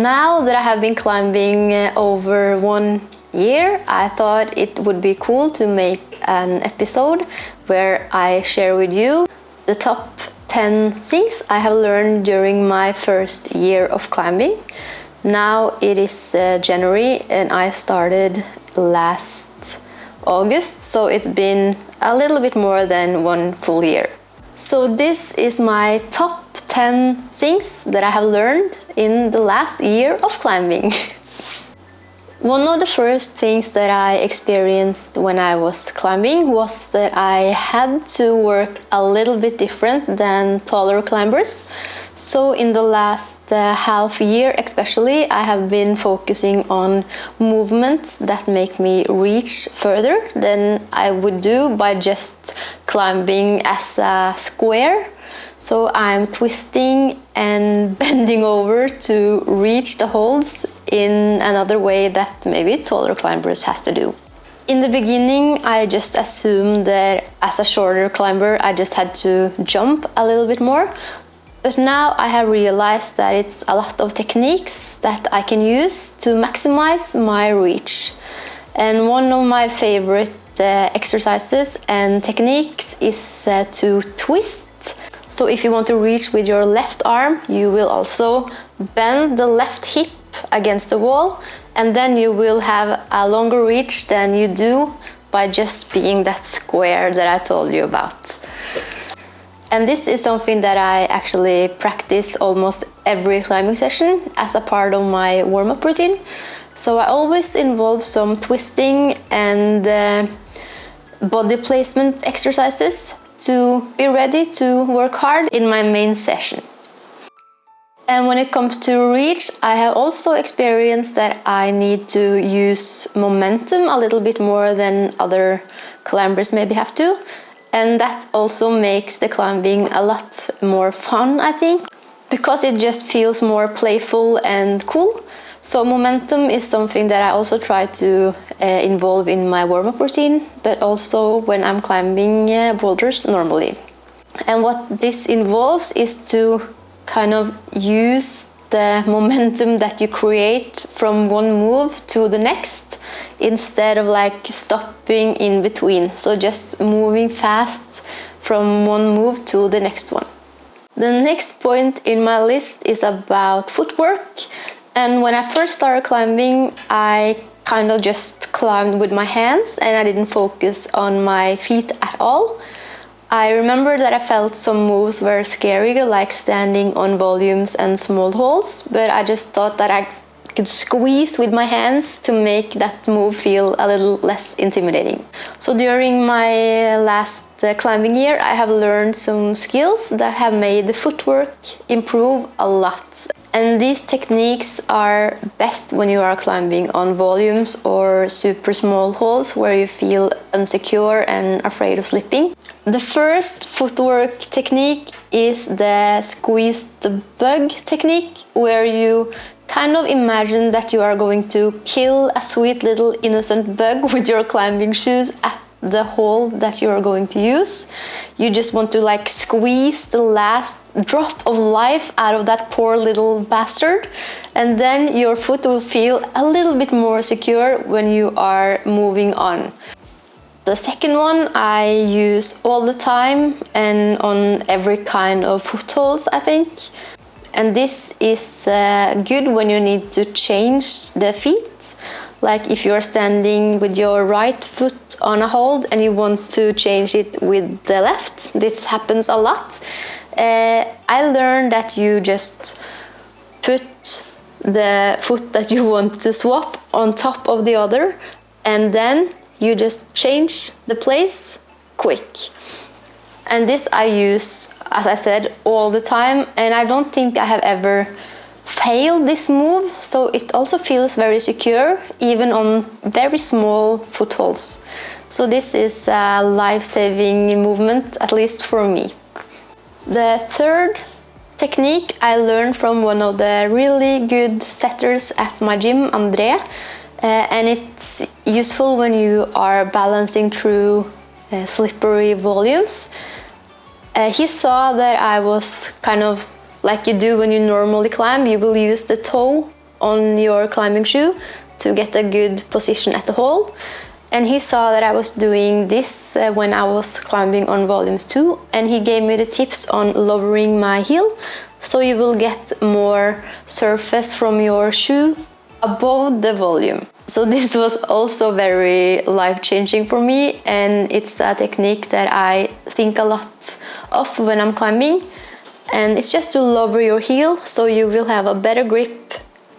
Now that I have been climbing over 1 year, I thought it would be cool to make an episode where I share with you the top 10 things I have learned during my first year of climbing. Now it is January and I started last August, so it's been a little bit more than 1 full year. So this is my top 10 things that I have learned in the last year of climbing. One of the first things that I experienced when I was climbing was that I had to work a little bit different than taller climbers. So in the last half year especially, I have been focusing on movements that make me reach further than I would do by just climbing as a square. So I'm twisting and bending over to reach the holds in another way that maybe taller climbers has to do. In the beginning, I just assumed that as a shorter climber, I just had to jump a little bit more. But now I have realized that it's a lot of techniques that I can use to maximize my reach. And one of my favorite exercises and techniques is to twist. So if you want to reach with your left arm, you will also bend the left hip against the wall, and then you will have a longer reach than you do by just being that square that I told you about. And this is something that I actually practice almost every climbing session as a part of my warm-up routine. So I always involve some twisting and body placement exercises to be ready to work hard in my main session. And when it comes to reach, I have also experienced that I need to use momentum a little bit more than other climbers maybe have to. And that also makes the climbing a lot more fun, I think, because it just feels more playful and cool. So momentum is something that I also try to involve in my warm-up routine, but also when I'm climbing boulders normally. And what this involves is to kind of use the momentum that you create from one move to the next instead of like stopping in between. So just moving fast from one move to the next one. The next point in my list is about footwork. And when I first started climbing, I kind of just climbed with my hands and I didn't focus on my feet at all. I remember that I felt some moves were scary, like standing on volumes and small holes, but I just thought that I could squeeze with my hands to make that move feel a little less intimidating. So during my last climbing year, I have learned some skills that have made the footwork improve a lot. And these techniques are best when you are climbing on volumes or super small holes where you feel insecure and afraid of slipping. The first footwork technique is the squeeze the bug technique, where you kind of imagine that you are going to kill a sweet little innocent bug with your climbing shoes at the hole that you are going to use. You just want to like squeeze the last drop of life out of that poor little bastard, and then your foot will feel a little bit more secure when you are moving on. The second one I use all the time and on every kind of footholds, I think. And this is good when you need to change the feet. Like if you're standing with your right foot on a hold and you want to change it with the left. This happens a lot. I learned that you just put the foot that you want to swap on top of the other, and then you just change the place quick. And this I use, as I said, all the time, and I don't think I have ever failed this move, so it also feels very secure even on very small footholds. So this is a life-saving movement, at least for me. The third technique I learned from one of the really good setters at my gym, Andrea, and it's useful when you are balancing through slippery volumes. He saw that I was kind of like you do when you normally climb. You will use the toe on your climbing shoe to get a good position at the hole. And he saw that I was doing this when I was climbing on volumes too, and he gave me the tips on lowering my heel, so you will get more surface from your shoe above the volume. So this was also very life-changing for me, and it's a technique that I think a lot of when I'm climbing. And it's just to lower your heel so you will have a better grip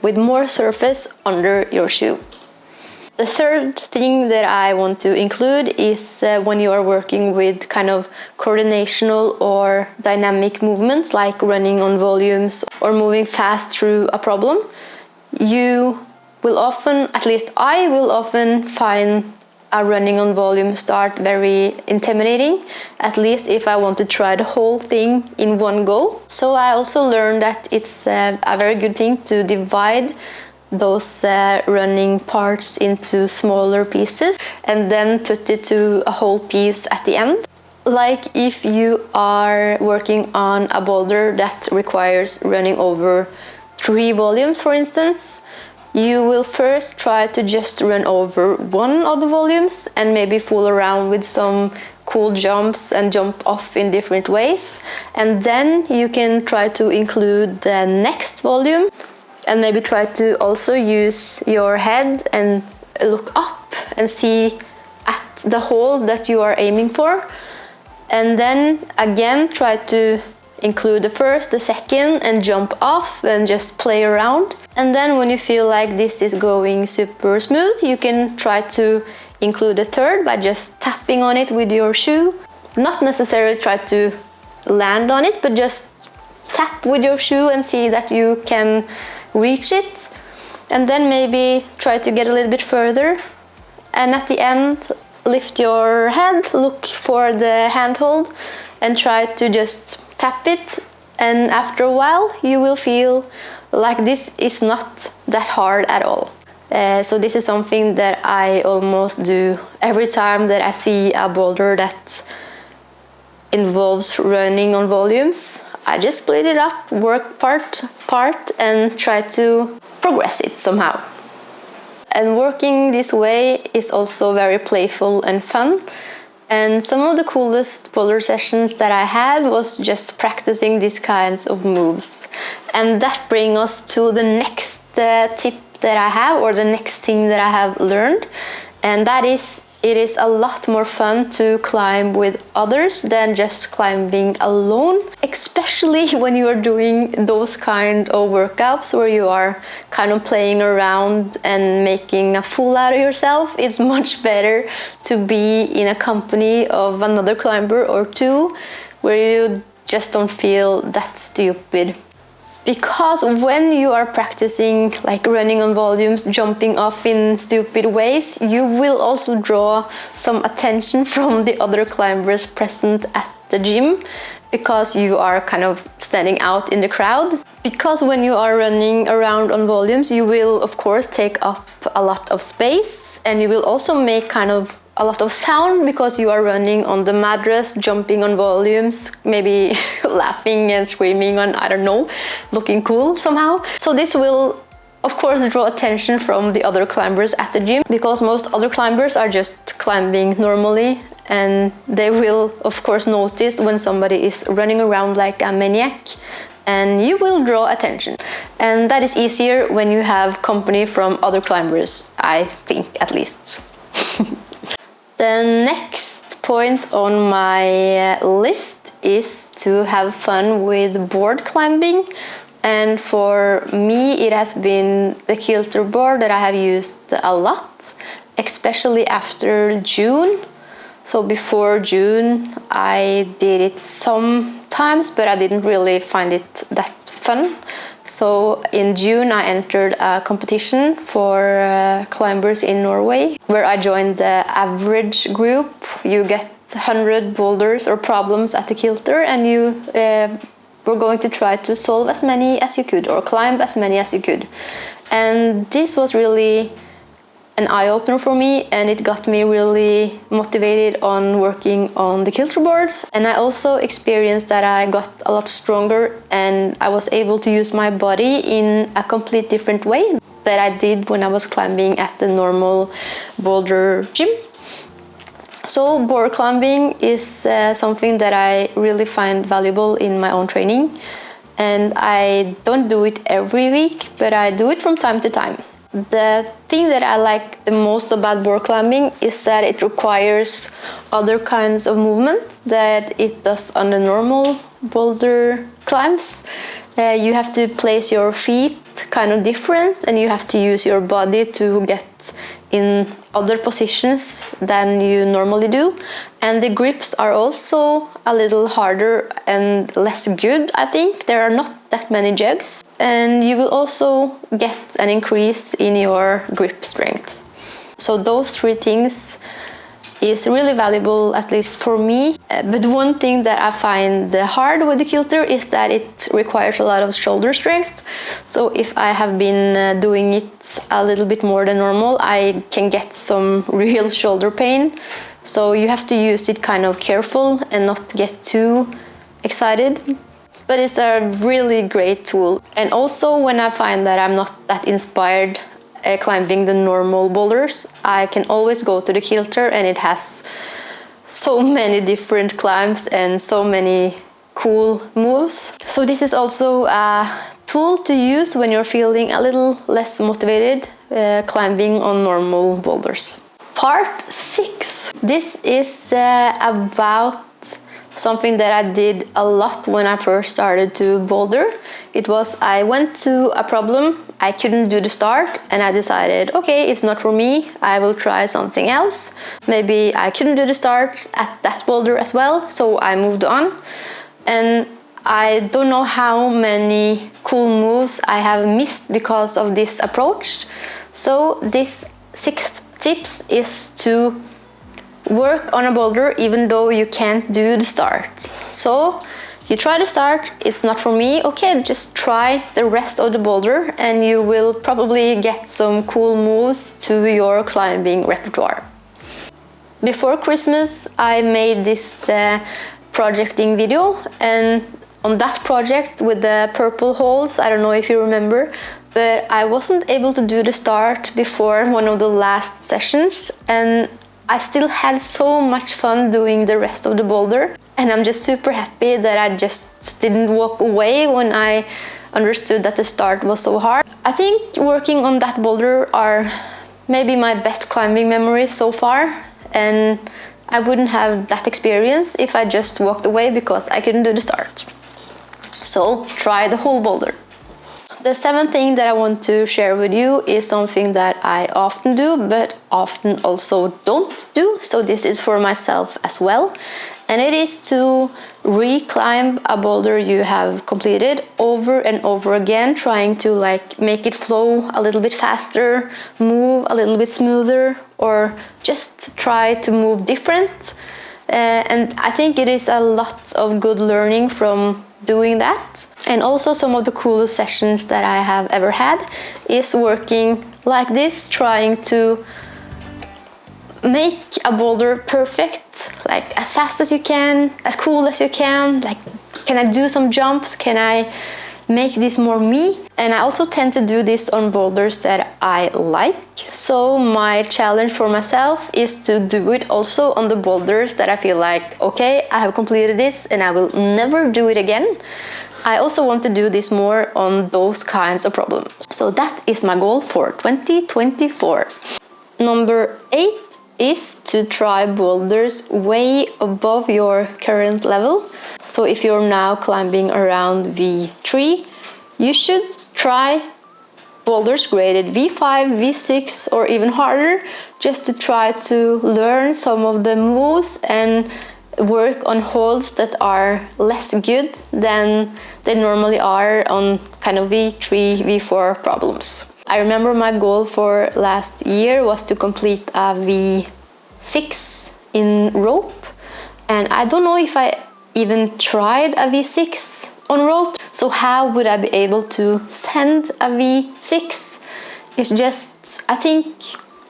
with more surface under your shoe. The third thing that I want to include is when you are working with kind of coordinational or dynamic movements like running on volumes or moving fast through a problem, you will often, at least I will often find a running on volume start very intimidating, at least if I want to try the whole thing in one go. So I also learned that it's a very good thing to divide those running parts into smaller pieces and then put it to a whole piece at the end. Like if you are working on a boulder that requires running over 3 volumes, for instance, you will first try to just run over one of the volumes and maybe fool around with some cool jumps and jump off in different ways. And then you can try to include the next volume and maybe try to also use your head and look up and see at the hole that you are aiming for. And then again try to include the first, the second, and jump off and just play around. And then when you feel like this is going super smooth, you can try to include the third by just tapping on it with your shoe. Not necessarily try to land on it, but just tap with your shoe and see that you can reach it. And then maybe try to get a little bit further. And at the end, lift your head, look for the handhold, and try to just tap it. And after a while, you will feel like this is not that hard at all. So this is something that I almost do every time that I see a boulder that involves running on volumes. I just split it up, work part, and try to progress it somehow. And working this way is also very playful and fun. And some of the coolest boulder sessions that I had was just practicing these kinds of moves. And that brings us to the next tip that I have, or the next thing that I have learned. And that is, it is a lot more fun to climb with others than just climbing alone, especially when you are doing those kind of workouts where you are kind of playing around and making a fool out of yourself. It's much better to be in a company of another climber or two where you just don't feel that stupid. Because when you are practicing like running on volumes, jumping off in stupid ways, you will also draw some attention from the other climbers present at the gym, because you are kind of standing out in the crowd. Because when you are running around on volumes, you will of course take up a lot of space, and you will also make kind of a lot of sound because you are running on the mattress, jumping on volumes, maybe laughing and screaming on, I don't know, looking cool somehow. So this will of course draw attention from the other climbers at the gym, because most other climbers are just climbing normally, and they will of course notice when somebody is running around like a maniac, and you will draw attention. And that is easier when you have company from other climbers, I think, at least. The next point on my list is to have fun with board climbing. And for me, it has been the kilter board that I have used a lot, especially after June. So before June, I did it sometimes, but I didn't really find it that fun. So in June, I entered a competition for climbers in Norway, where I joined the average group. You get 100 boulders or problems at the kilter, and you were going to try to solve as many as you could, or climb as many as you could. And this was really an eye-opener for me, and it got me really motivated on working on the kilter board. And I also experienced that I got a lot stronger and I was able to use my body in a complete different way that I did when I was climbing at the normal boulder gym. So board climbing is something that I really find valuable in my own training, and I don't do it every week, but I do it from time to time. The thing that I like the most about board climbing is that it requires other kinds of movement that it does on the normal boulder climbs. You have to place your feet kind of different, and you have to use your body to get in other positions than you normally do. And the grips are also a little harder and less good, I think. There are not that many jugs. And you will also get an increase in your grip strength. So those three things is really valuable, at least for me. But one thing that I find hard with the kilter is that it requires a lot of shoulder strength. So if I have been doing it a little bit more than normal, I can get some real shoulder pain. So you have to use it kind of careful and not get too excited. But it's a really great tool. And also when I find that I'm not that inspired climbing the normal boulders, I can always go to the kilter, and it has so many different climbs and so many cool moves. So this is also a tool to use when you're feeling a little less motivated climbing on normal boulders. Part 6. This is about something that I did a lot when I first started to boulder. It was, I went to a problem, I couldn't do the start, and I decided, okay, it's not for me, I will try something else. Maybe I couldn't do the start at that boulder as well, so I moved on. And I don't know how many cool moves I have missed because of this approach. So this 6th tips is to work on a boulder even though you can't do the start. So you try to start, it's not for me, okay, just try the rest of the boulder and you will probably get some cool moves to your climbing repertoire. Before Christmas I made this projecting video, and on that project with the purple holes, I don't know if you remember, but I wasn't able to do the start before one of the last sessions, and I still had so much fun doing the rest of the boulder, and I'm just super happy that I just didn't walk away when I understood that the start was so hard. I think working on that boulder are maybe my best climbing memories so far, and I wouldn't have that experience if I just walked away because I couldn't do the start. So try the whole boulder. The 7th thing that I want to share with you is something that I often do, but often also don't do. So this is for myself as well. And it is to reclimb a boulder you have completed over and over again, trying to make it flow a little bit faster, move a little bit smoother, or just try to move different. And I think it is a lot of good learning from doing that. And also some of the coolest sessions that I have ever had is working like this, trying to make a boulder perfect, as fast as you can, as cool as you can. Can I do some jumps? Can I make this more me? And I also tend to do this on boulders that I like. So my challenge for myself is to do it also on the boulders that I feel like, okay, I have completed this and I will never do it again. I also want to do this more on those kinds of problems. So that is my goal for 2024. Number 8 is to try boulders way above your current level. So if you're now climbing around V3, you should try boulders graded V5, V6 or even harder, just to try to learn some of the moves and work on holds that are less good than they normally are on kind of V3, V4 problems. I remember my goal for last year was to complete a V6 in rope, and I don't know if I even tried a V6 on rope, so how would I be able to send a V6? It's just, I think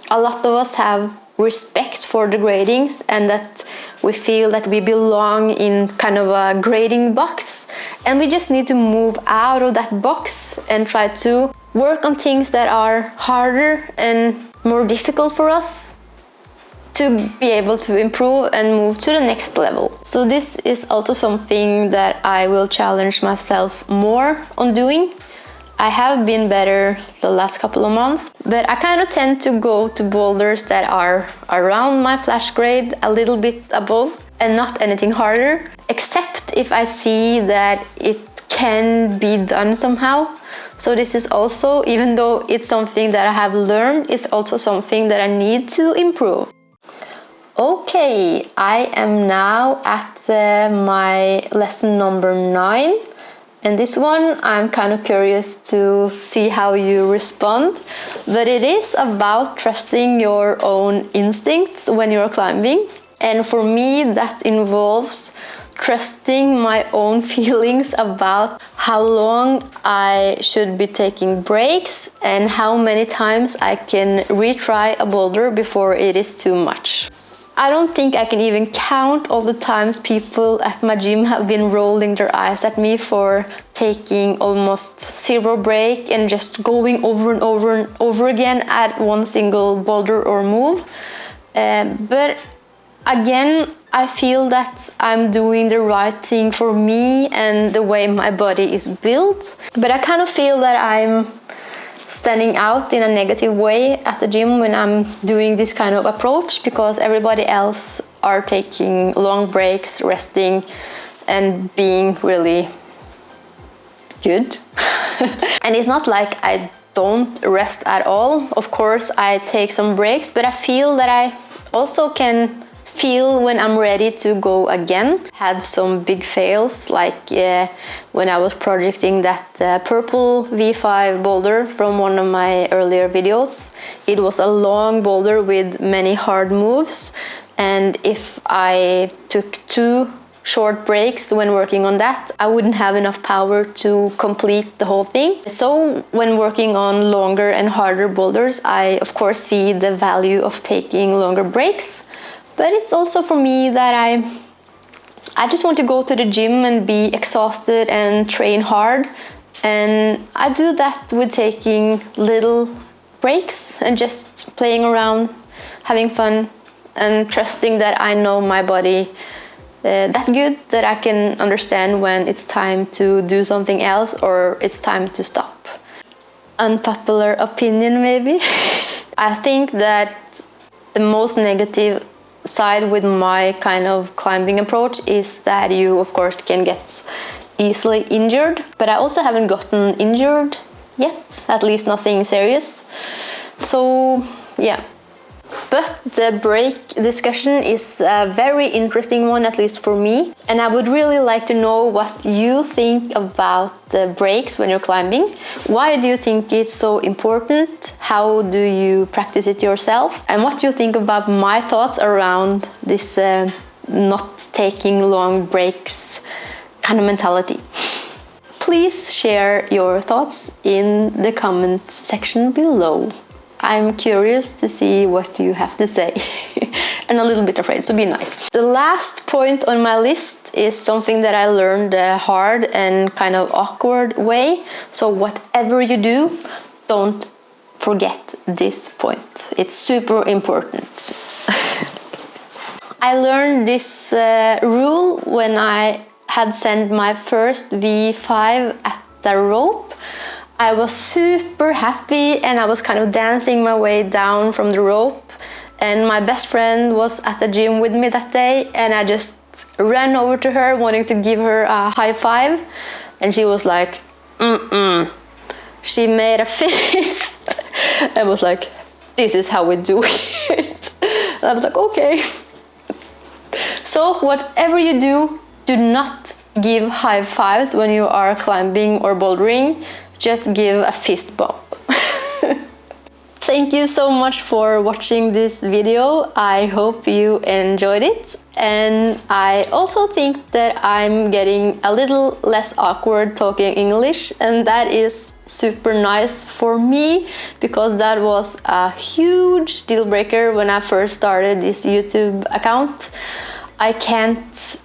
a lot of us have respect for the gradings and that we feel that we belong in kind of a grading box, and we just need to move out of that box and try to work on things that are harder and more difficult for us to be able to improve and move to the next level. So this is also something that I will challenge myself more on doing. I have been better the last couple of months, but I kind of tend to go to boulders that are around my flash grade, a little bit above, and not anything harder, except if I see that it can be done somehow. So this is also, even though it's something that I have learned, it's also something that I need to improve. Okay, I am now at my lesson number 9. And this one, I'm kind of curious to see how you respond. But it is about trusting your own instincts when you're climbing. And for me, that involves trusting my own feelings about how long I should be taking breaks and how many times I can retry a boulder before it is too much. I don't think I can even count all the times people at my gym have been rolling their eyes at me for taking almost 0 break and just going over and over and over again at one single boulder or move. But again, I feel that I'm doing the right thing for me and the way my body is built. But I kind of feel that I'm standing out in a negative way at the gym when I'm doing this kind of approach, because everybody else are taking long breaks, resting, and being really good. And it's not like I don't rest at all. Of course, I take some breaks, but I feel that I also can feel when I'm ready to go again. Had some big fails, like when I was projecting that purple V5 boulder from one of my earlier videos. It was a long boulder with many hard moves, and if I took 2 short breaks when working on that, I wouldn't have enough power to complete the whole thing. So when working on longer and harder boulders, I of course see the value of taking longer breaks. But it's also for me that I just want to go to the gym and be exhausted and train hard. And I do that with taking little breaks and just playing around, having fun, and trusting that I know my body that good that I can understand when it's time to do something else or it's time to stop. Unpopular opinion maybe. I think that the most negative side with my kind of climbing approach is that you of course can get easily injured, but I also haven't gotten injured yet, at least nothing serious. So yeah, but the break discussion is a very interesting one, at least for me, and I would really like to know what you think about the breaks when you're climbing. Why do you think it's so important? How do you practice it yourself? And what do you think about my thoughts around this not taking long breaks kind of mentality? Please share your thoughts in the comment section below. I'm curious to see what you have to say and a little bit afraid, so be nice. The last point on my list is something that I learned the hard and kind of awkward way. So whatever you do, don't forget this point. It's super important. I learned this rule when I had sent my first V5 at the rope. I was super happy and I was kind of dancing my way down from the rope, and my best friend was at the gym with me that day, and I just ran over to her wanting to give her a high five, and she was like, She made a face and was like, this is how we do it. And I was like, okay. So whatever you do not give high fives when you are climbing or bouldering. Just give a fist bump. Thank you so much for watching this video. I hope you enjoyed it. And I also think that I'm getting a little less awkward talking English, and that is super nice for me, because that was a huge deal breaker when I first started this YouTube account. I can't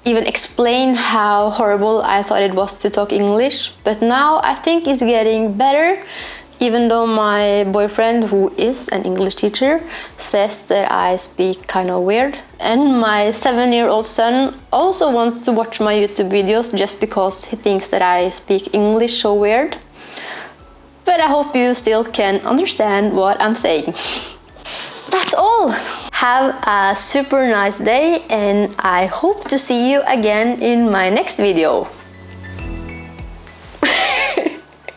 even explain how horrible I thought it was to talk English, but now I think it's getting better, even though my boyfriend, who is an English teacher, says that I speak kind of weird. And my 7-year-old son also wants to watch my YouTube videos just because he thinks that I speak English so weird. But I hope you still can understand what I'm saying. That's all! Have a super nice day, and I hope to see you again in my next video.